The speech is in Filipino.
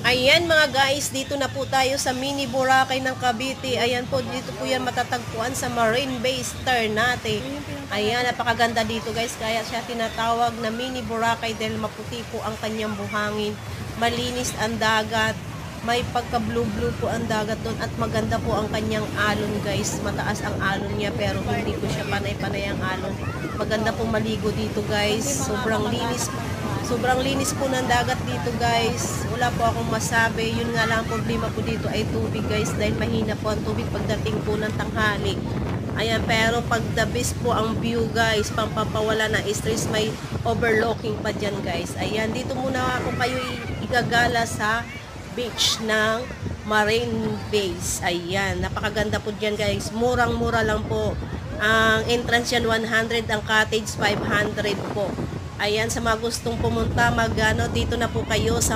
Ayan mga guys, dito na po tayo sa Mini Boracay ng Cavite. Ayan po, dito po yan matatagpuan sa Marine Base Ternate. Ayan, napakaganda dito guys. Kaya siya tinatawag na Mini Boracay dahil maputi po ang kanyang buhangin. Malinis ang dagat. May pagka-blue-blue po ang dagat doon at maganda po ang kanyang alon guys. Mataas ang alon niya pero hindi po siya panay-panay ang alon. Maganda po maligo dito guys. Sobrang linis po ng dagat dito guys. Wala po akong masabi. Yun nga lang ang problema po dito ay tubig guys. Dahil mahina po ang tubig pagdating po ng tanghali. Ayan, pero pag the best po ang view guys, pampapawala na stress, may overlooking pa dyan guys. Ayan, dito muna ako kayo igagala sa beach ng Marine Base. Ayan, napakaganda po dyan guys. Murang-mura lang po. Ang entrance yan 100, ang cottage 500 po. Ayan, sa mga gustong pumunta, dito na po kayo sa